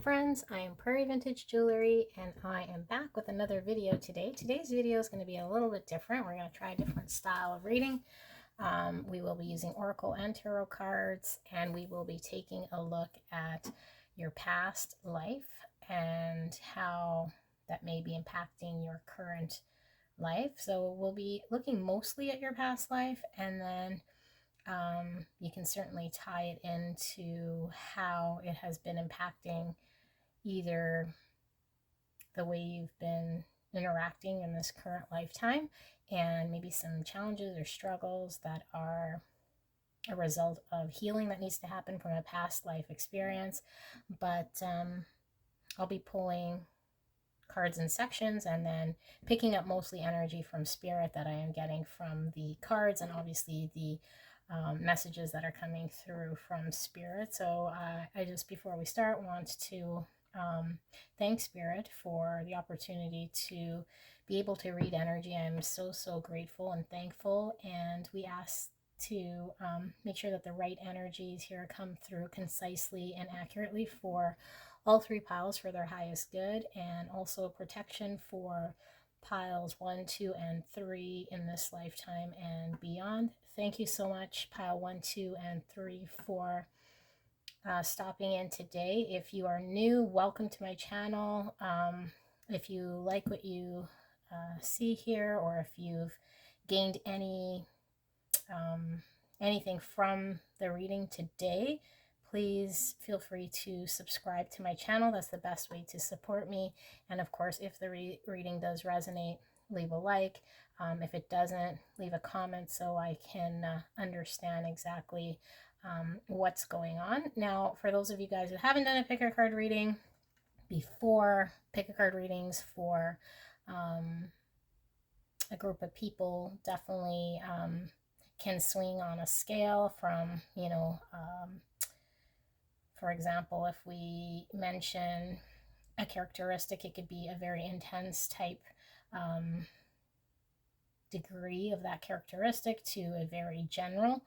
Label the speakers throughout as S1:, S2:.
S1: Friends, I am Prairie Vintage Jewelry and I am back with another video today. Today's video is going to be a little bit different. We're going to try a different style of reading. We will be using Oracle and Tarot cards, and we will be taking a look at your past life and how that may be impacting your current life. So we'll be looking mostly at your past life, and then you can certainly tie it into how it has been impacting either the way you've been interacting in this current lifetime, and maybe some challenges or struggles that are a result of healing that needs to happen from a past life experience. But I'll be pulling cards in sections and then picking up mostly energy from spirit that I am getting from the cards, and obviously the messages that are coming through from spirit. So I just, before we start, want to thank spirit for the opportunity to be able to read energy. I'm so grateful and thankful, and we ask to make sure that the right energies here come through concisely and accurately for all three piles for their highest good, and also protection for piles 1, 2, and 3 in this lifetime and beyond. Thank you so much, pile 1, 2, and 3, for stopping in today. If you are new, welcome to my channel. If you like what you see here, or if you've gained anything from the reading today, please feel free to subscribe to my channel. That's the best way to support me. And of course, if the reading does resonate, leave a like. If it doesn't, leave a comment so I can understand exactly what's going on. Now, for those of you guys who haven't done a pick a card reading before, pick a card readings for a group of people definitely can swing on a scale from, for example, if we mention a characteristic, it could be a very intense type degree of that characteristic to a very general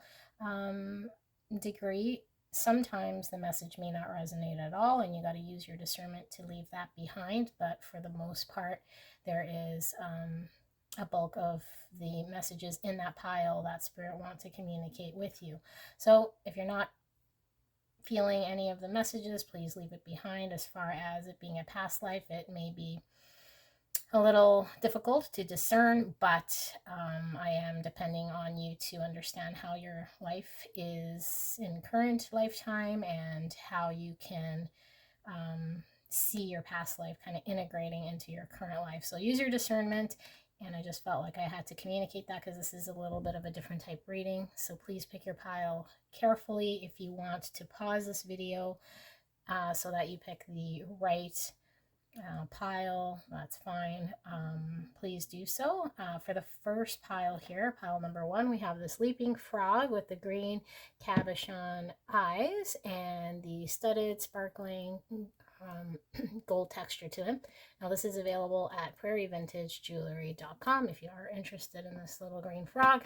S1: degree. Sometimes the message may not resonate at all, and you got to use your discernment to leave that behind. But for the most part, there is a bulk of the messages in that pile that spirit wants to communicate with you. So if you're not feeling any of the messages, please leave it behind. As far as it being a past life, it may be a little difficult to discern, but I am depending on you to understand how your life is in current lifetime and how you can see your past life kind of integrating into your current life. So use your discernment, and I just felt like I had to communicate that because this is a little bit of a different type reading. So please pick your pile carefully. If you want to pause this video so that you pick the right pile, that's fine. Please do so. For the first pile here, pile number 1, we have the sleeping frog with the green cabochon eyes and the studded sparkling gold texture to him. Now this is available at prairievintagejewelry.com if you are interested in this little green frog.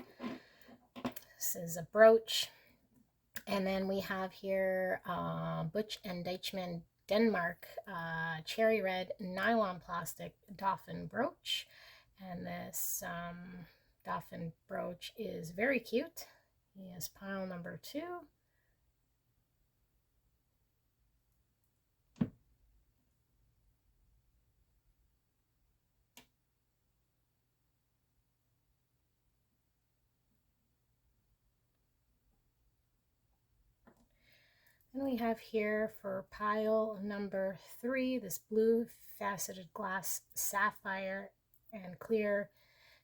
S1: This is a brooch. And then we have here Butch and Deichmann Denmark cherry red nylon plastic dolphin brooch, and this dolphin brooch is very cute. Here's pile number 2. And we have here for pile number 3 this blue faceted glass sapphire and clear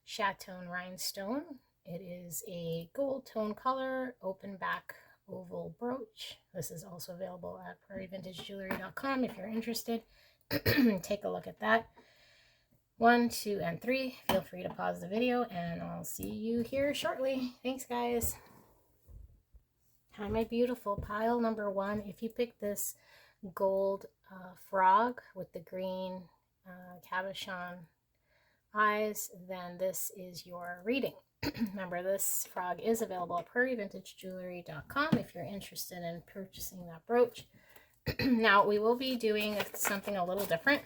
S1: chateau rhinestone. It is a gold tone color, open back oval brooch. This is also available at prairievintagejewelry.com if you're interested. Take a look at that. 1, 2, and 3. Feel free to pause the video, and I'll see you here shortly. Thanks, guys. Hi, my beautiful. Pile number 1. If you pick this gold frog with the green cabochon eyes, then this is your reading. Remember, this frog is available at prairievintagejewelry.com if you're interested in purchasing that brooch. Now, we will be doing something a little different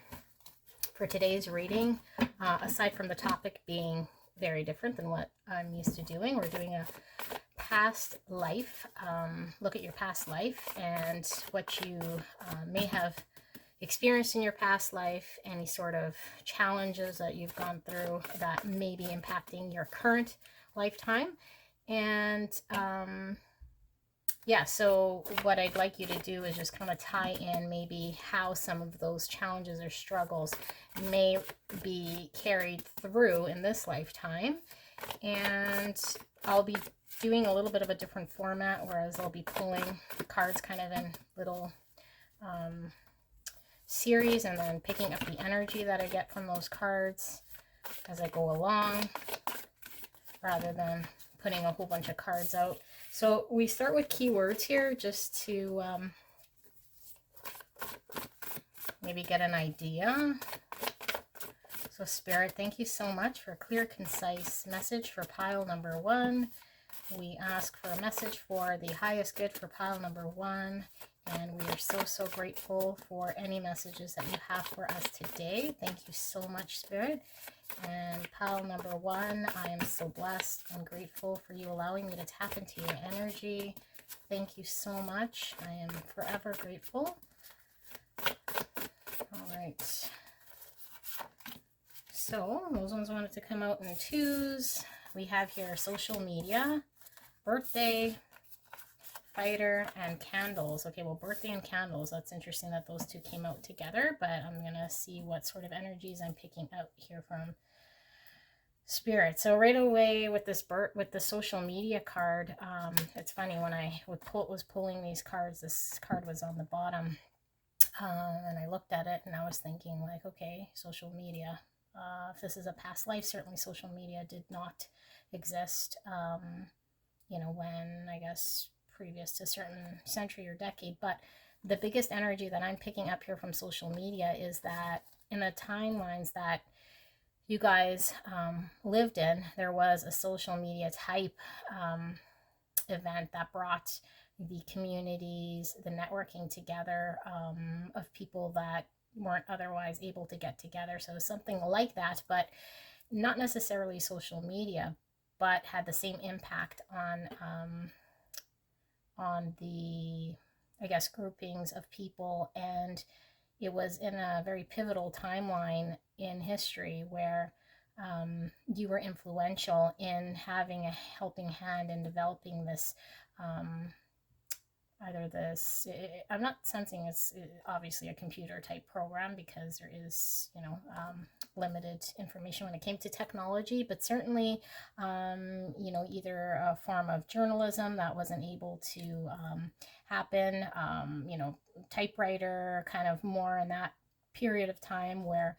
S1: for today's reading, aside from the topic being very different than what I'm used to doing. We're doing a past life, look at your past life and what you may have experienced in your past life, any sort of challenges that you've gone through that may be impacting your current lifetime. And yeah, so what I'd like you to do is just kind of tie in maybe how some of those challenges or struggles may be carried through in this lifetime. And I'll be doing a little bit of a different format, whereas I'll be pulling cards kind of in little series and then picking up the energy that I get from those cards as I go along, rather than putting a whole bunch of cards out. So we start with keywords here just to maybe get an idea. So Spirit, thank you so much for a clear, concise message for pile number 1. We ask for a message for the highest good for pile number 1. And we are so, so grateful for any messages that you have for us today. Thank you so much, Spirit. And pile number 1, I am so blessed and grateful for you allowing me to tap into your energy. Thank you so much. I am forever grateful. All right. So those ones wanted to come out in 2s. We have here social media, birthday, fighter, and candles. Okay, well, birthday and candles, that's interesting that those two came out together, but I'm gonna see what sort of energies I'm picking out here from Spirit. So right away with this with the social media card, it's funny, when I was pulling these cards, this card was on the bottom, and I looked at it and I was thinking like, okay, social media, if this is a past life, certainly social media did not exist, you know, when, I guess, previous to a certain century or decade. But the biggest energy that I'm picking up here from social media is that in the timelines that you guys lived in, there was a social media type event that brought the communities, the networking together of people that weren't otherwise able to get together. So something like that, but not necessarily social media, but had the same impact on the, I guess, groupings of people. And it was in a very pivotal timeline in history where you were influential in having a helping hand in developing this, I'm not sensing it's obviously a computer type program, because there is, you know, limited information when it came to technology, but certainly, you know, either a form of journalism that wasn't able to happen, you know, typewriter, kind of more in that period of time where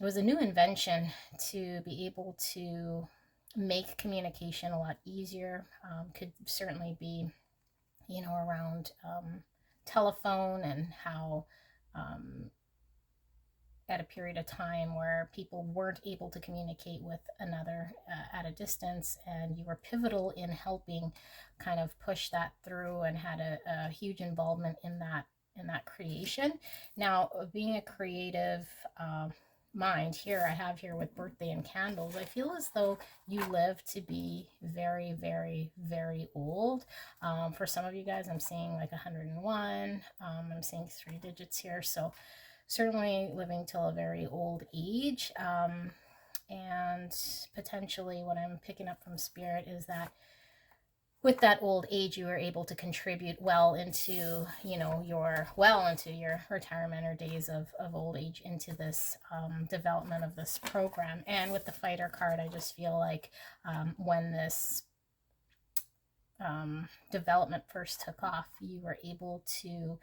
S1: it was a new invention to be able to make communication a lot easier. Could certainly be, you know, around telephone, and how at a period of time where people weren't able to communicate with another at a distance, and you were pivotal in helping kind of push that through, and had a huge involvement in that creation. Now, being a creative mind, here I have here with birthday and candles, I feel as though you live to be very, very, very old. For some of you guys, I'm seeing like 101. I'm seeing 3 digits here, so certainly living till a very old age. And potentially what I'm picking up from Spirit is that with that old age, you were able to contribute well into, you know, your retirement or days of old age into this development of this program. And with the fighter card, I just feel like when this development first took off, you were able to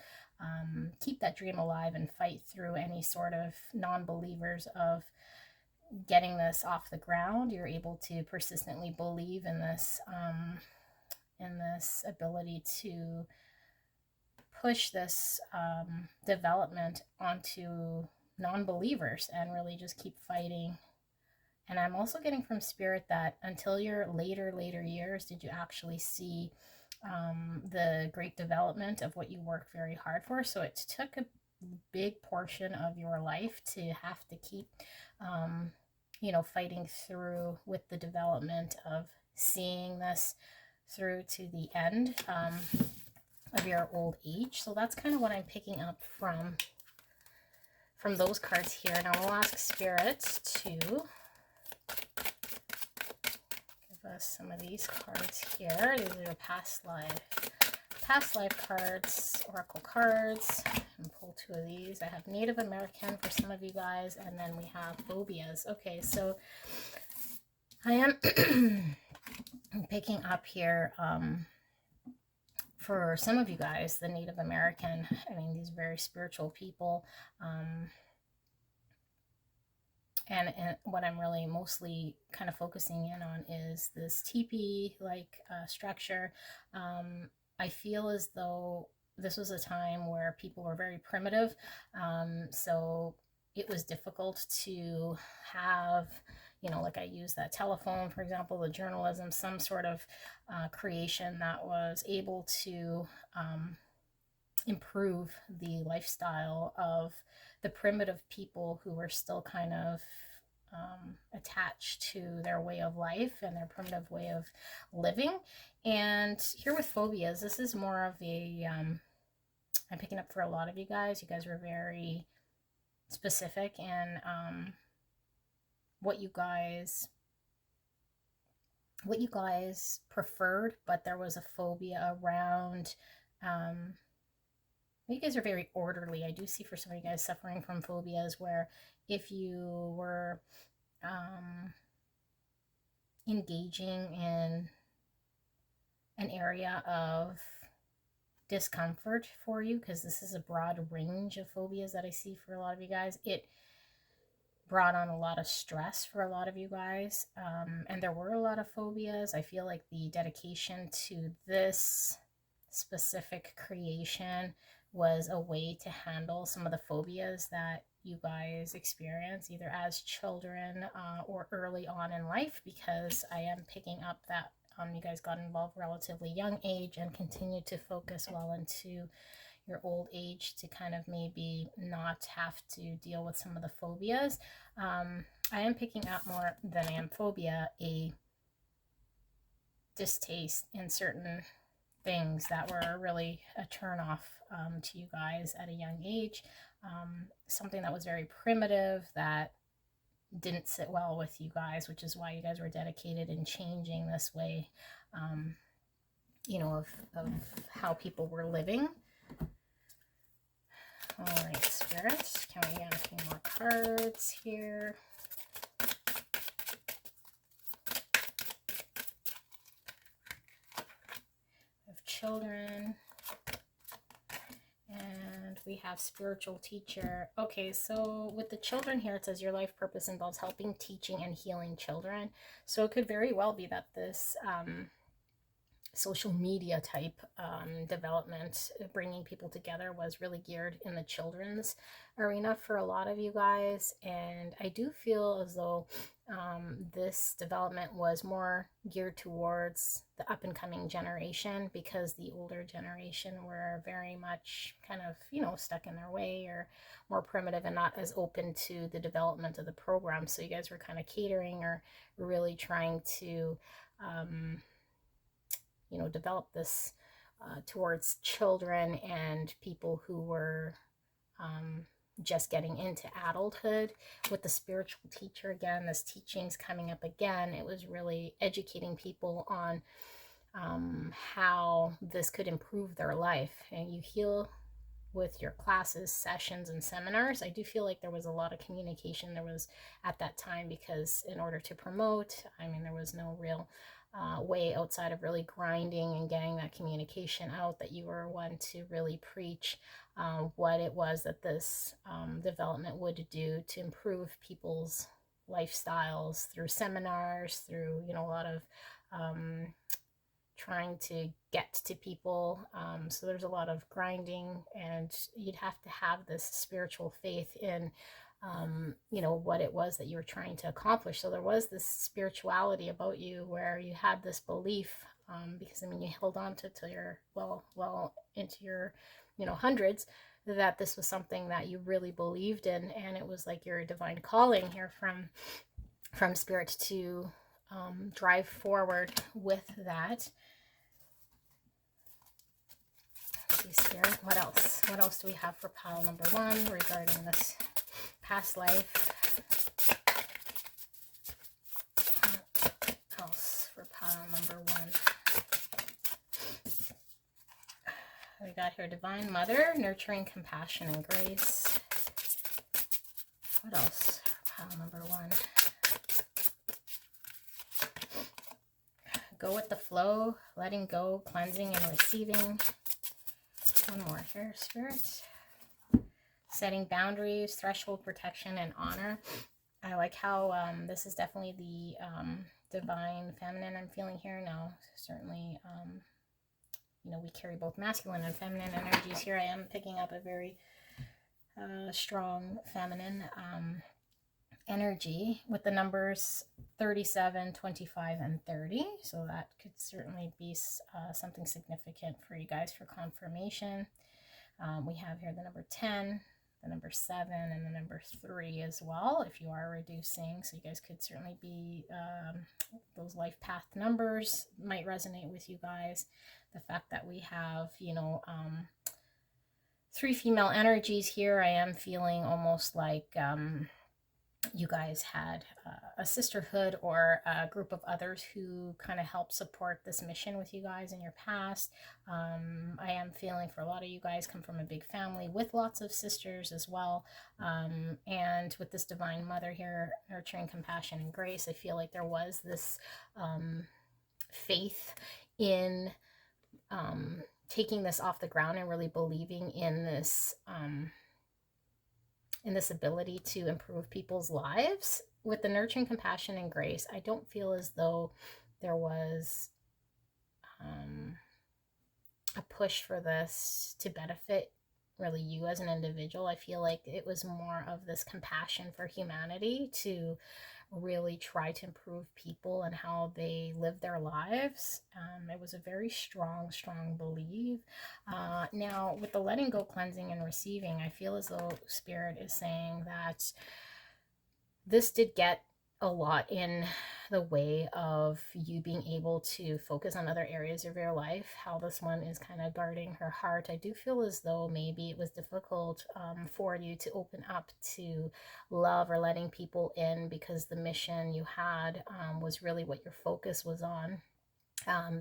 S1: keep that dream alive and fight through any sort of non-believers of getting this off the ground. You're able to persistently believe in this ability to push this development onto non-believers and really just keep fighting. And I'm also getting from Spirit that until your later years did you actually see the great development of what you work very hard for. So it took a big portion of your life to have to keep, you know, fighting through with the development of seeing this through to the end of your old age. So that's kind of what I'm picking up from those cards here. Now we'll ask spirits to give us some of these cards here. These are the past life cards, oracle cards. And pull two of these. I have Native American for some of you guys, and then we have phobias. Okay, so I am picking up here for some of you guys, the Native American. I mean, these very spiritual people. And what I'm really mostly kind of focusing in on is this teepee-like structure. I feel as though this was a time where people were very primitive. So it was difficult to have, you know, like I use that telephone, for example, the journalism, some sort of creation that was able to improve the lifestyle of the primitive people who were still kind of attached to their way of life and their primitive way of living. And here with phobias, this is more of a, I'm picking up for a lot of you guys. You guys were very specific in what you guys preferred, but there was a phobia around, you guys are very orderly. I do see for some of you guys suffering from phobias where if you were engaging in an area of discomfort for you, because this is a broad range of phobias that I see for a lot of you guys, it brought on a lot of stress for a lot of you guys, and there were a lot of phobias. I feel like the dedication to this specific creation was a way to handle some of the phobias that you guys experience either as children or early on in life, because I am picking up that you guys got involved relatively young age and continue to focus well into your old age to kind of maybe not have to deal with some of the phobias. I am picking up more than I am phobia, a distaste in certain things that were really a turn off to you guys at a young age. Something that was very primitive that didn't sit well with you guys, which is why you guys were dedicated in changing this way, you know, of how people were living. All right, spirits, can we get a few more cards here? We have children. And we have spiritual teacher. Okay, so with the children here, it says your life purpose involves helping, teaching, and healing children. So it could very well be that this social media type development, bringing people together, was really geared in the children's arena for a lot of you guys. And I do feel as though this development was more geared towards the up and coming generation, because the older generation were very much kind of, you know, stuck in their way or more primitive and not as open to the development of the program. So you guys were kind of catering or really trying to you know, develop this towards children and people who were just getting into adulthood. With the spiritual teacher, again, this teaching's coming up again. It was really educating people on how this could improve their life. And you heal with your classes, sessions, and seminars. I do feel like there was a lot of communication there was at that time, because in order to promote, I mean, there was no real way outside of really grinding and getting that communication out that you were one to really preach what it was that this development would do to improve people's lifestyles through seminars, through, you know, a lot of trying to get to people. So there's a lot of grinding, and you'd have to have this spiritual faith in you know, what it was that you were trying to accomplish. So there was this spirituality about you where you had this belief because I mean, you held on to till you're well into your, you know, hundreds, that this was something that you really believed in, and it was like your divine calling here from spirit to drive forward with that. Let's see, Spirit, what else? What else do we have for pile number 1 regarding this past life? What else for pile number 1? We got here Divine Mother, nurturing compassion and grace. What else for pile number 1? Go with the flow, letting go, cleansing and receiving. One more here, Spirit. Setting boundaries, threshold protection, and honor. I like how this is definitely the divine feminine I'm feeling here now. Certainly, you know, we carry both masculine and feminine energies here. I am picking up a very strong feminine energy with the numbers 37, 25, and 30. So that could certainly be something significant for you guys for confirmation. We have here the number 10, the number 7, and the number 3 as well, if you are reducing. So you guys could certainly be, those life path numbers might resonate with you guys. The fact that we have, you know, 3 female energies here, I am feeling almost like you guys had a sisterhood or a group of others who kind of helped support this mission with you guys in your past. I am feeling for a lot of you guys come from a big family with lots of sisters as well. And with this Divine Mother here, nurturing compassion and grace, I feel like there was this faith in taking this off the ground and really believing in this ability to improve people's lives. With the nurturing compassion and grace, I don't feel as though there was a push for this to benefit really you as an individual. I feel like it was more of this compassion for humanity to really try to improve people and how they live their lives. It was a very strong belief. Now, with the letting go, cleansing, and receiving, I feel as though Spirit is saying that this did get a lot in the way of you being able to focus on other areas of your life. How this one is kind of guarding her heart. I do feel as though maybe it was difficult for you to open up to love or letting people in, because the mission you had was really what your focus was on.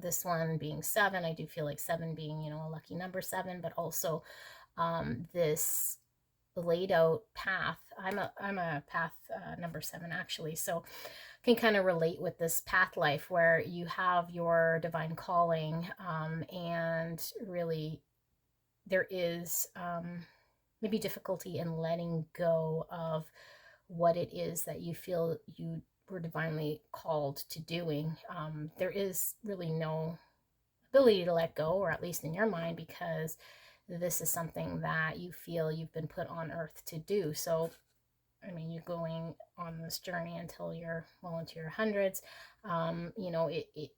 S1: This one being 7, I do feel like 7 being, you know, a lucky number 7, but also this laid out path. I'm a path number 7 actually, so can kind of relate with this path life where you have your divine calling, and really there is maybe difficulty in letting go of what it is that you feel you were divinely called to doing. There is really no ability to let go, or at least in your mind, because this is something that you feel you've been put on earth to do. So, I mean, you're going on this journey until you're well into your hundreds. You know, it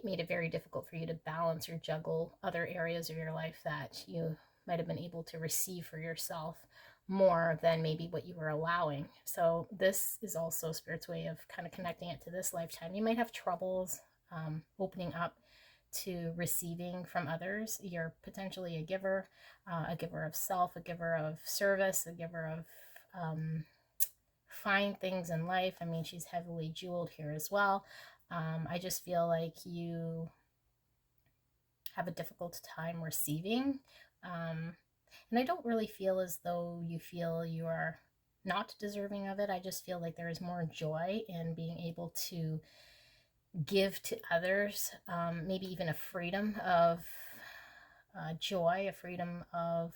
S1: made it very difficult for you to balance or juggle other areas of your life that you might have been able to receive for yourself more than maybe what you were allowing. So this is also Spirit's way of kind of connecting it to this lifetime. You might have troubles opening up to receiving from others. You're potentially a giver of self, a giver of service, a giver of fine things in life. I mean, she's heavily jeweled here as well. I just feel like you have a difficult time receiving. And I don't really feel as though you feel you are not deserving of it. I just feel like there is more joy in being able to give to others, maybe even a freedom of joy, a freedom of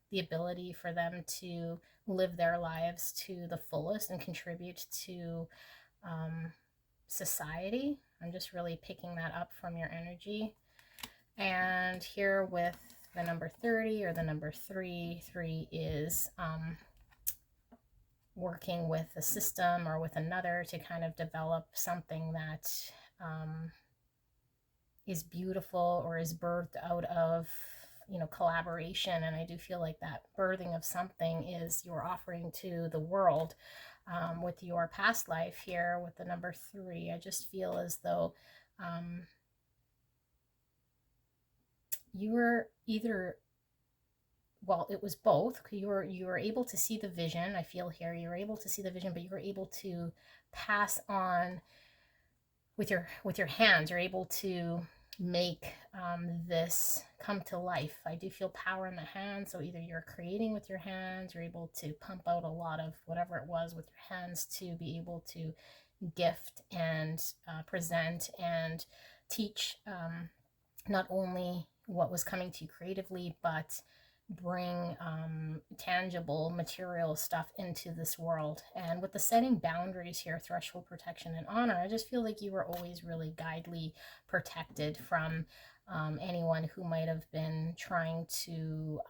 S1: the ability for them to live their lives to the fullest and contribute to society. I'm just really picking that up from your energy. And here with the number 30 or the number 3, 3 is working with a system or with another to kind of develop something that is beautiful or is birthed out of, you know, collaboration. And I do feel like that birthing of something is your offering to the world. With your past life here with the number 3, I just feel as though you were either, well, it was both. You were able to see the vision. I feel here you were able to see the vision, but you were able to pass on with your hands. You're able to make this come to life. I do feel power in the hands. So either you're creating with your hands, you're able to pump out a lot of whatever it was with your hands to be able to gift and present and teach not only what was coming to you creatively, but bring tangible material stuff into this world. And with the setting boundaries here, threshold, protection, and honor, I just feel like you were always really guidely protected from anyone who might have been trying to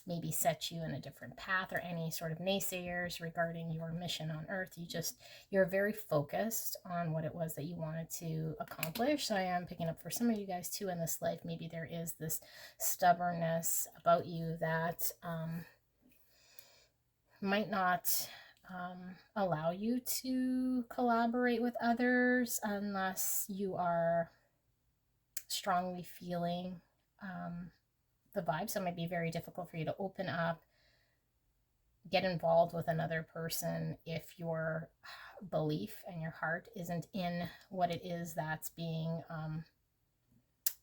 S1: maybe set you in a different path, or any sort of naysayers regarding your mission on earth. You're very focused on what it was that you wanted to accomplish. So I am picking up for some of you guys too in this life, maybe there is this stubbornness about you that might not allow you to collaborate with others unless you are strongly feeling the vibe. So it might be very difficult for you to open up, get involved with another person if your belief and your heart isn't in what it is that's being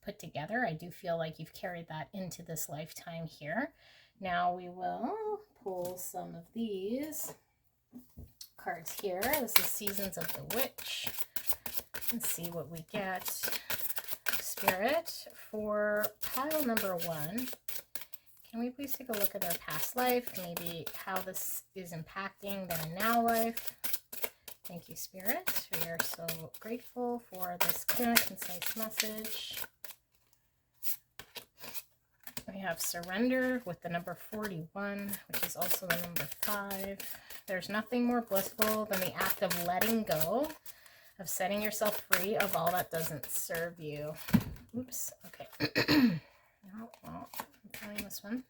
S1: put together. I do feel like you've carried that into this lifetime here. Now we will pull some of these cards here. This is Seasons of the Witch. Let's see what we get. Spirit, for pile number 1, can we please take a look at their past life, maybe how this is impacting their now life? Thank you, Spirit. We are so grateful for this clear and concise message. We have surrender with the number 41, which is also the number 5. There's nothing more blissful than the act of letting go, of setting yourself free of all that doesn't serve you. Oops, okay. No, well, I'm trying this one.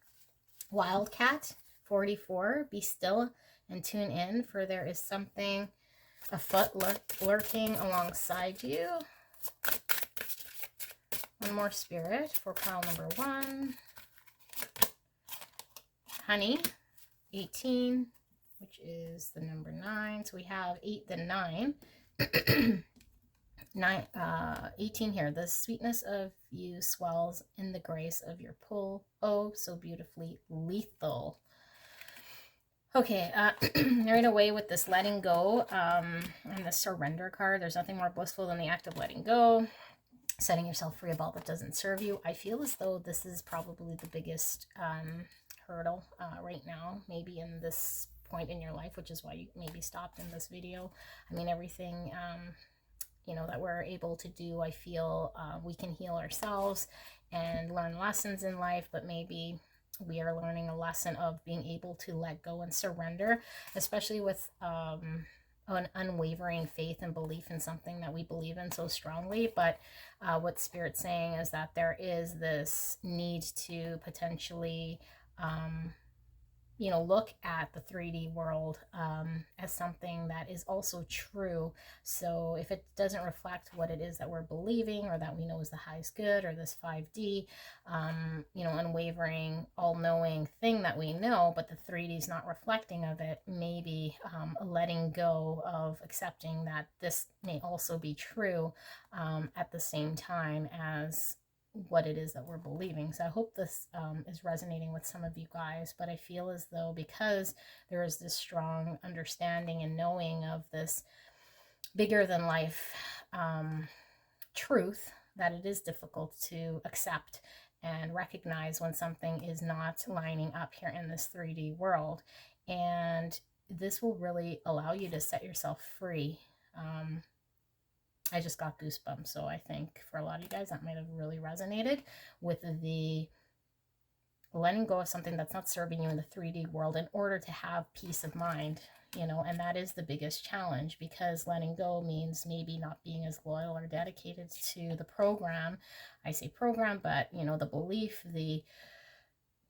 S1: Wildcat 44, be still and tune in, for there is something afoot lurking alongside you. One more, Spirit, for pile number 1. Honey 18, which is the number 9. So we have 8, the 9. 18 here. The sweetness of you swells in the grace of your pull. Oh, so beautifully lethal. Okay, right away with this letting go and the surrender card, there's nothing more blissful than the act of letting go, setting yourself free of all that doesn't serve you. I feel as though this is probably the biggest hurdle right now, maybe in this point in your life, which is why you maybe stopped in this video. I mean, everything you know, that we're able to do, I feel we can heal ourselves and learn lessons in life, but maybe we are learning a lesson of being able to let go and surrender, especially with an unwavering faith and belief in something that we believe in so strongly. But what Spirit's saying is that there is this need to potentially you know, look at the 3D world as something that is also true. So if it doesn't reflect what it is that we're believing, or that we know is the highest good, or this 5D, you know, unwavering, all-knowing thing that we know, but the 3D is not reflecting of it, maybe letting go of accepting that this may also be true at the same time as what it is that we're believing. So I hope this is resonating with some of you guys, but I feel as though because there is this strong understanding and knowing of this bigger than life truth, that it is difficult to accept and recognize when something is not lining up here in this 3D world. And this will really allow you to set yourself free. I just got goosebumps, so I think for a lot of you guys that might have really resonated with the letting go of something that's not serving you in the 3D world in order to have peace of mind. you know, and that is the biggest challenge, because letting go means maybe not being as loyal or dedicated to the program. I say program, but you know, the belief, the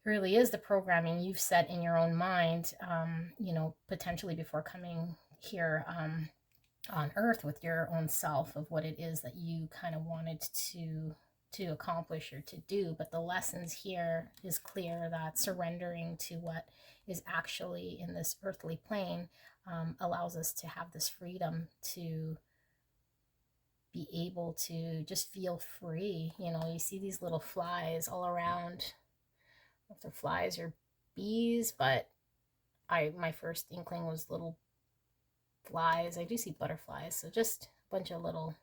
S1: really is the programming you've set in your own mind, you know, potentially before coming here on earth, with your own self, of what it is that you kind of wanted to accomplish or to do. But the lessons here is clear that surrendering to what is actually in this earthly plane allows us to have this freedom to be able to just feel free. You know, you see these little flies all around. If they're flies or bees, but my first inkling was little flies. I do see butterflies, so just a bunch of little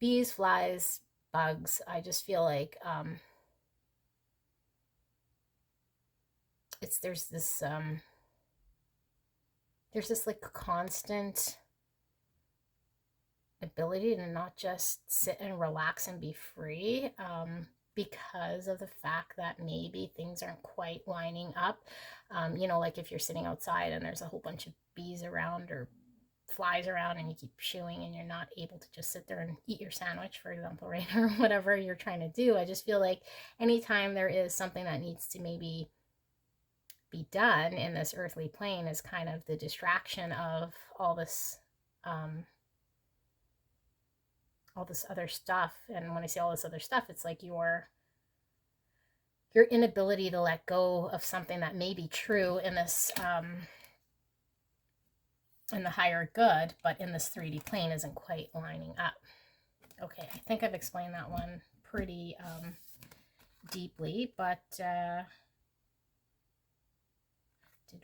S1: bees, flies, bugs. I just feel like there's this like constant ability to not just sit and relax and be free, because of the fact that maybe things aren't quite lining up. You know, like if you're sitting outside and there's a whole bunch of bees around or flies around, and you keep chewing and you're not able to just sit there and eat your sandwich, for example, right? Or whatever you're trying to do. I just feel like anytime there is something that needs to maybe be done in this earthly plane, is kind of the distraction of all this other stuff. And when I say all this other stuff, it's like your inability to let go of something that may be true in this in the higher good, but in this 3D plane isn't quite lining up. Okay, I think I've explained that one pretty deeply, but did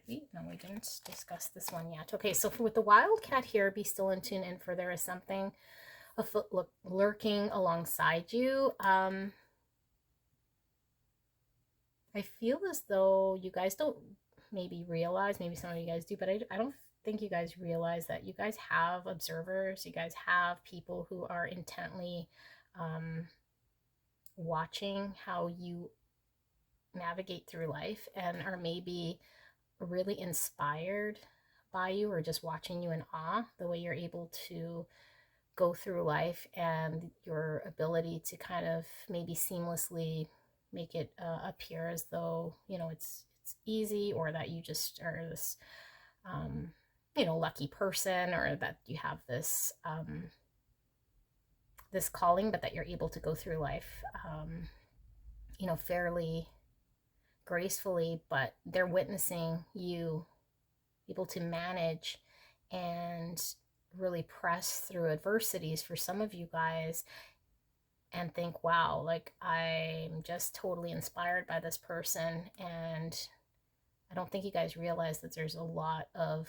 S1: we? No, we didn't discuss this one yet. Okay, so with the wildcat here, be still and tune in, for there is something afoot lurking alongside you. I feel as though you guys don't maybe realize, maybe some of you guys do, but I don't think you guys realize that you guys have observers. You guys have people who are intently watching how you navigate through life, and are maybe really inspired by you, or just watching you in awe, the way you're able to go through life, and your ability to kind of maybe seamlessly make it appear as though, you know, it's easy, or that you just are this you know, lucky person, or that you have this this calling, but that you're able to go through life you know, fairly gracefully. But they're witnessing you able to manage and really press through adversities, for some of you guys, and think, wow, like, I'm just totally inspired by this person. And I don't think you guys realize that there's a lot of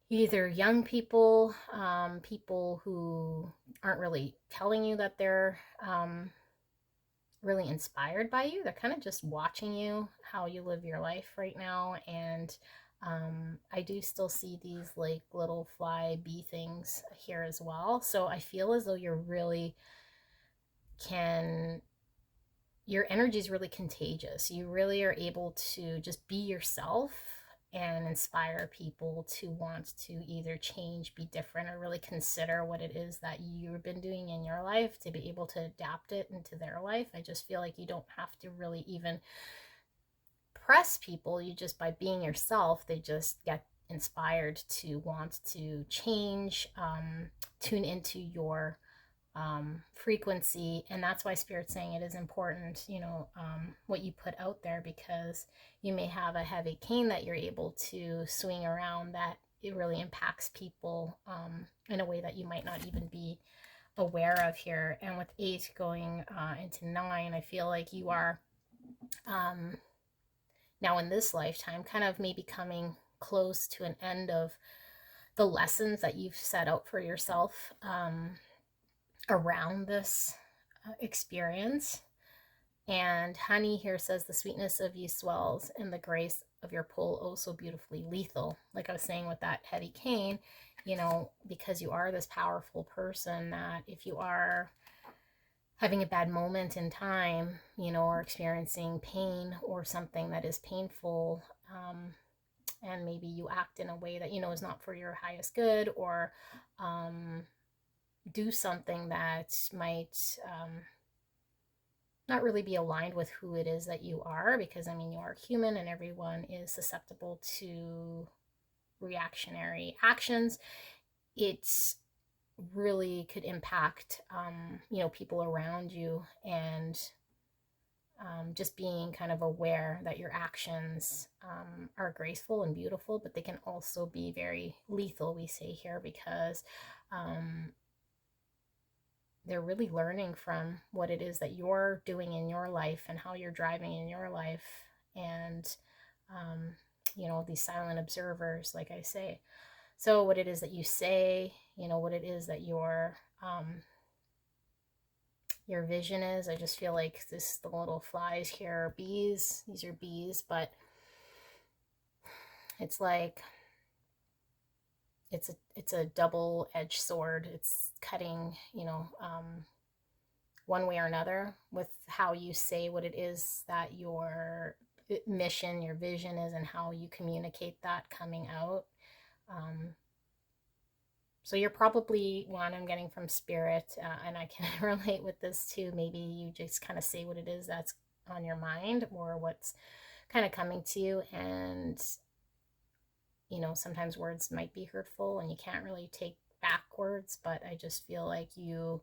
S1: either young people, people who aren't really telling you that they're really inspired by you. They're kind of just watching you, how you live your life right now. And I do still see these like little fly bee things here as well. So I feel as though you're really your energy is really contagious. You really are able to just be yourself and inspire people to want to either change, be different, or really consider what it is that you've been doing in your life, to be able to adapt it into their life. I just feel like you don't have to really even press people. You just, by being yourself, they just get inspired to want to change, tune into your frequency. And that's why Spirit's saying it is important, you know, what you put out there, because you may have a heavy cane that you're able to swing around, that it really impacts people in a way that you might not even be aware of here. And with 8 going into 9, I feel like you are now in this lifetime kind of maybe coming close to an end of the lessons that you've set out for yourself around this experience. And honey here says, the sweetness of you swells, and the grace of your pull oh so beautifully lethal. Like I was saying with that heavy cane, you know, because you are this powerful person, that if you are having a bad moment in time, you know, or experiencing pain or something that is painful, and maybe you act in a way that, you know, is not for your highest good, or do something that might not really be aligned with who it is that you are, because I mean, you are human and everyone is susceptible to reactionary actions. It's really could impact, you know, people around you, and just being kind of aware that your actions are graceful and beautiful, but they can also be very lethal, we say here, because they're really learning from what it is that you're doing in your life and how you're driving in your life. And, you know, these silent observers, like I say. So what it is that you say, you know, what it is that your vision is. I just feel like the little flies here are bees. These are bees, but it's like, it's a double-edged sword. It's cutting, you know, one way or another with how you say what it is that your mission, your vision is, and how you communicate that coming out. So you're probably one, I'm getting from spirit, and I can relate with this too. Maybe you just kind of say what it is that's on your mind, or what's kind of coming to you. And, you know, sometimes words might be hurtful and you can't really take backwards, but I just feel like you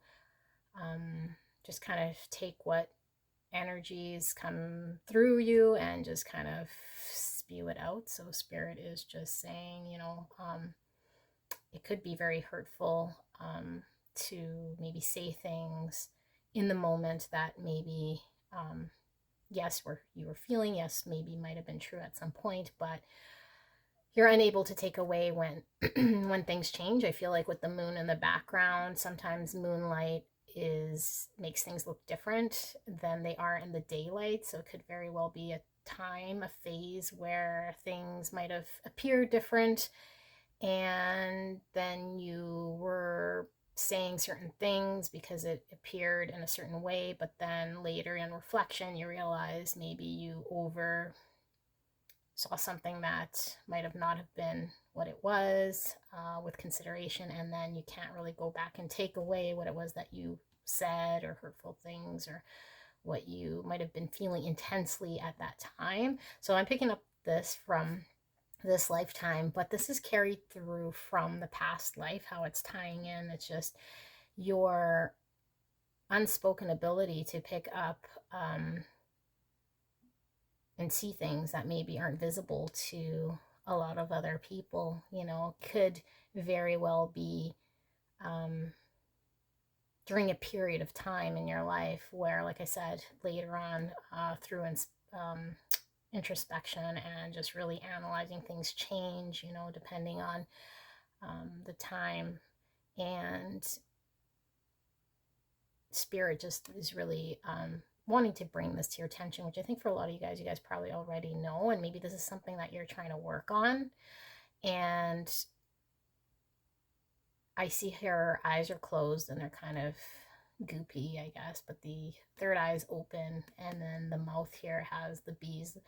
S1: just kind of take what energies come through you and just kind of spew it out. So spirit is just saying, you know, it could be very hurtful to maybe say things in the moment that maybe, yes, you were feeling, yes, maybe might have been true at some point, but you're unable to take away when when things change. I feel like with the moon in the background, sometimes moonlight makes things look different than they are in the daylight. So it could very well be a time, a phase where things might have appeared different, and then you were saying certain things because it appeared in a certain way, but then later in reflection you realize maybe you saw something that might have not have been what it was, with consideration, and then you can't really go back and take away what it was that you said, or hurtful things, or what you might have been feeling intensely at that time. So I'm picking up this from this lifetime, but this is carried through from the past life, how it's tying in. It's just your unspoken ability to pick up and see things that maybe aren't visible to a lot of other people, you know, could very well be during a period of time in your life where, like I said, later on, through introspection and just really analyzing things, change, you know, depending on the time. And spirit just is really wanting to bring this to your attention, which I think for a lot of you guys probably already know, and maybe this is something that you're trying to work on. And I see her eyes are closed and they're kind of goopy, I guess, but the third eye is open, and then the mouth here has the bees.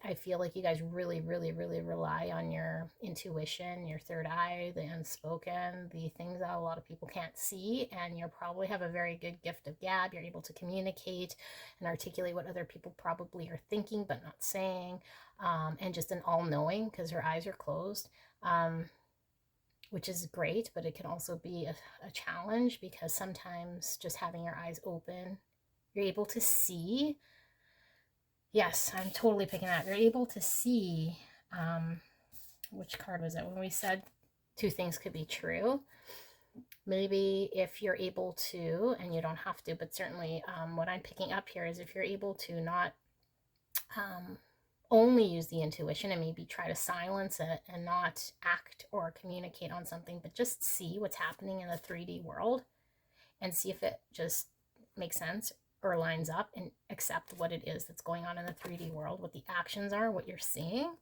S1: I feel like you guys really, really, really rely on your intuition, your third eye, the unspoken, the things that a lot of people can't see. And you probably have a very good gift of gab. You're able to communicate and articulate what other people probably are thinking but not saying, and just an all-knowing, because her eyes are closed, which is great, but it can also be a challenge, because sometimes just having your eyes open, you're able to see. Yes, I'm totally picking that. You're able to see, which card was it? When we said two things could be true. Maybe if you're able to, and you don't have to, but certainly what I'm picking up here is if you're able to not only use the intuition and maybe try to silence it and not act or communicate on something, but just see what's happening in the 3D world and see if it just makes sense or lines up, and accept what it is that's going on in the 3D world, what the actions are, what you're seeing.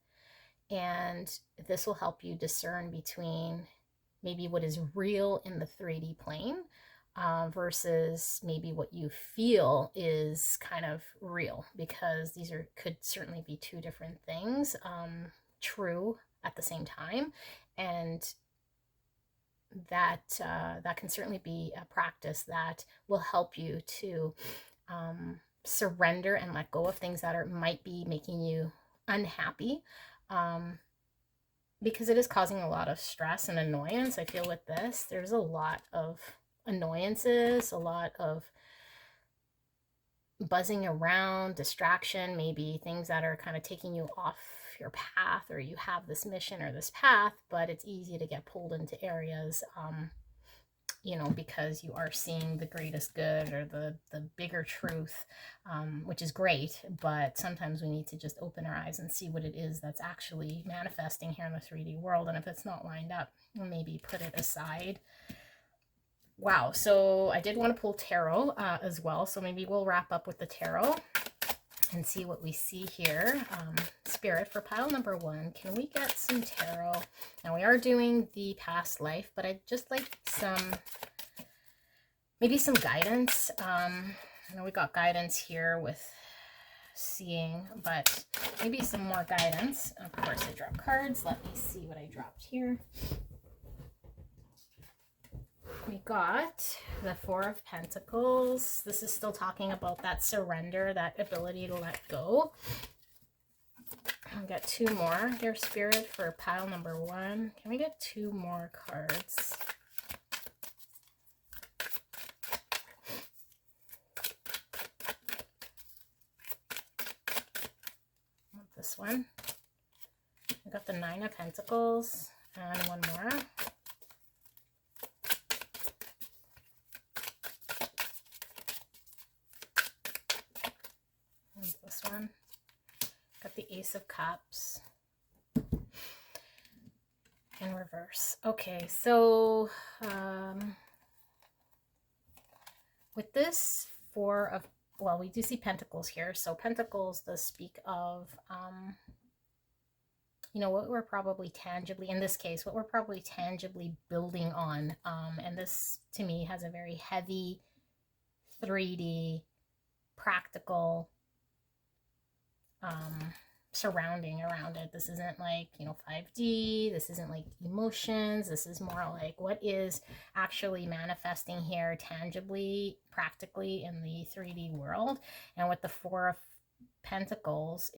S1: And this will help you discern between maybe what is real in the 3D plane, versus maybe what you feel is kind of real, because these could certainly be two different things, true at the same time. And that can certainly be a practice that will help you to surrender and let go of things that might be making you unhappy, because it is causing a lot of stress and annoyance. I feel with this, there's a lot of annoyances, a lot of buzzing around, distraction, maybe things that are kind of taking you off your path, or you have this mission or this path, but it's easy to get pulled into areas, you know, because you are seeing the greatest good or the bigger truth, which is great, but sometimes we need to just open our eyes and see what it is that's actually manifesting here in the 3D world. And if it's not lined up, maybe put it aside. Wow, so I did want to pull tarot as well, so maybe we'll wrap up with the tarot and see what we see here. Spirit, for pile number 1, can we get some tarot? Now, we are doing the past life, but I'd just like maybe some guidance. I know we got guidance here with seeing, but maybe some more guidance. Of course, I dropped cards. Let me see what I dropped here. We got the 4 of Pentacles. This is still talking about that surrender, that ability to let go. I'll get 2 more here, Spirit, for pile number 1. Can we get 2 more cards? This one. We got the 9 of Pentacles and 1 more. This one. Got the Ace of Cups in reverse. Okay, so with this 4 of, well, we do see Pentacles here. So Pentacles does speak of, you know, what we're probably tangibly, in this case, what we're probably tangibly building on. And this, to me, has a very heavy 3D practical surrounding around it. This isn't like, you know, 5D. This isn't like emotions. This is more like what is actually manifesting here tangibly, practically in the 3D world. And with the 4 of Pentacles,